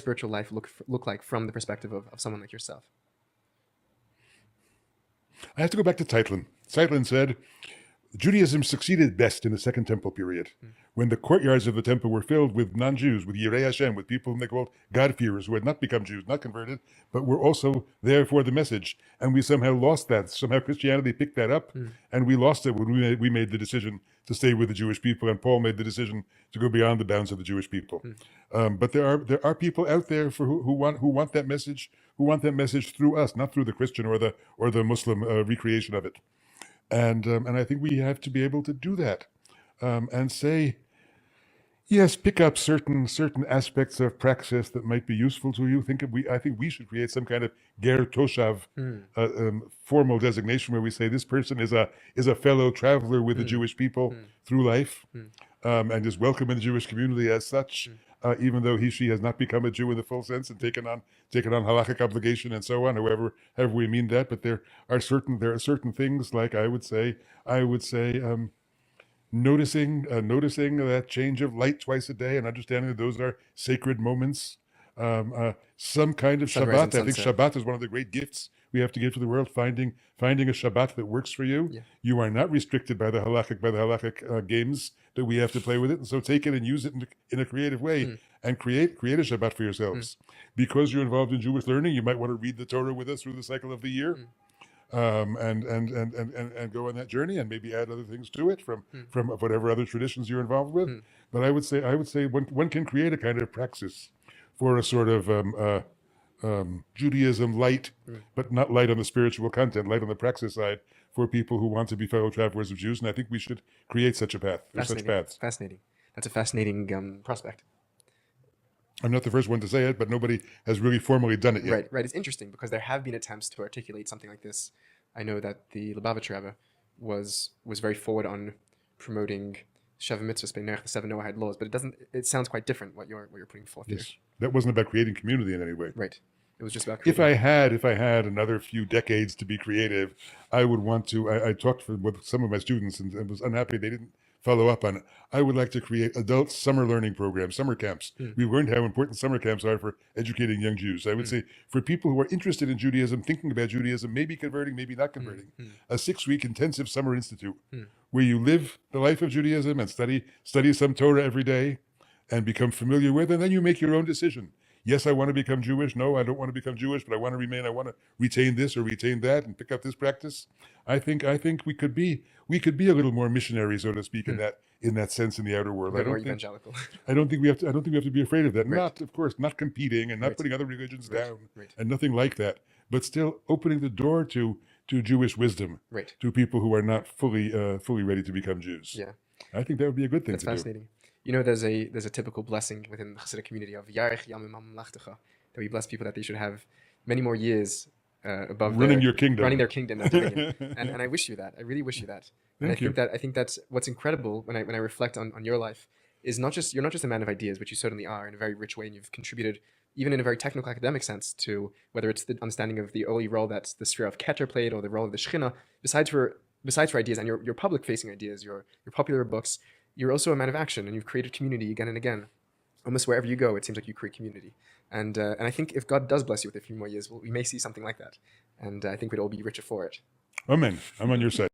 spiritual life look like from the perspective of someone like yourself? I have to go back to Zeitlin. Zeitlin said, Judaism succeeded best in the Second Temple period, when the courtyards of the temple were filled with non-Jews, with Yirei Hashem, with people whom they called God-fearers, who had not become Jews, not converted, but were also there for the message. And we somehow lost that. Somehow Christianity picked that up, and we lost it when we made the decision to stay with the Jewish people, and Paul made the decision to go beyond the bounds of the Jewish people. But there are people out there who want that message, through us, not through the Christian or the Muslim recreation of it. And I think we have to be able to do that, and say, yes, pick up certain aspects of praxis that might be useful to you. I think we should create some kind of ger toshav formal designation where we say this person is a fellow traveler with the Jewish people through life, and is welcome in the Jewish community as such. Even though she has not become a Jew in the full sense and taken on halakhic obligation and so on, however we mean that. But there are certain things, like I would say, noticing that change of light twice a day and understanding that those are sacred moments. Some kind of Shabbat. I think Shabbat is one of the great gifts we have to give to the world. Finding a Shabbat that works for you. Yeah. You are not restricted by the halakhic games that we have to play with it, and so take it and use it in a creative way, and create a Shabbat for yourselves. Because you're involved in Jewish learning, you might want to read the Torah with us through the cycle of the year, and go on that journey, and maybe add other things to it from whatever other traditions you're involved with. But I would say one can create a kind of praxis for a sort of Judaism light, but not light on the spiritual content, light on the praxis side, for people who want to be fellow travelers of Jews. And I think we should create such a path. There's such paths. Fascinating. That's a fascinating prospect. I'm not the first one to say it, but nobody has really formally done it yet. Right. It's interesting because there have been attempts to articulate something like this. I know that the Lubavitcher Rebbe was very forward on promoting Sheva Mitzvahs, the 7 Noahide laws, but it sounds quite different what you're putting forth here. Yes. That wasn't about creating community in any way. Right. It was just about creating. If I had another few decades to be creative, I would want to. I talked with some of my students and was unhappy they didn't follow up on it. I would like to create adult summer learning programs, summer camps. We learned how important summer camps are for educating young Jews. I would say for people who are interested in Judaism, thinking about Judaism, maybe converting, maybe not converting, a 6-week intensive summer institute where you live the life of Judaism and study some Torah every day and become familiar with, and then you make your own decision. Yes, I want to become Jewish. No, I don't want to become Jewish, but I want to retain this or retain that and pick up this practice. I think we could be a little more missionary, so to speak, in that sense in the outer world. More evangelical. I don't think we have to be afraid of that. Right. Not competing and not putting other religions down and nothing like that, but still opening the door to Jewish wisdom to people who are not fully ready to become Jews. Yeah. I think that would be a good thing to do. That's fascinating. You know, there's a typical blessing within the Hasidic community of Yarech Yamim Mamlachtecha, that we bless people that they should have many more years above running their kingdom. And I wish you that. I really wish you that. And I think that's what's incredible when I reflect on your life is you're not just a man of ideas, which you certainly are in a very rich way, and you've contributed even in a very technical academic sense to whether it's the understanding of the early role that the sphere of Keter played or the role of the Shechina, besides for ideas and your public facing ideas, your popular books. You're also a man of action, and you've created community again and again. Almost wherever you go, it seems like you create community. And I think if God does bless you with a few more years, we may see something like that. And I think we'd all be richer for it. Amen. I'm on your side.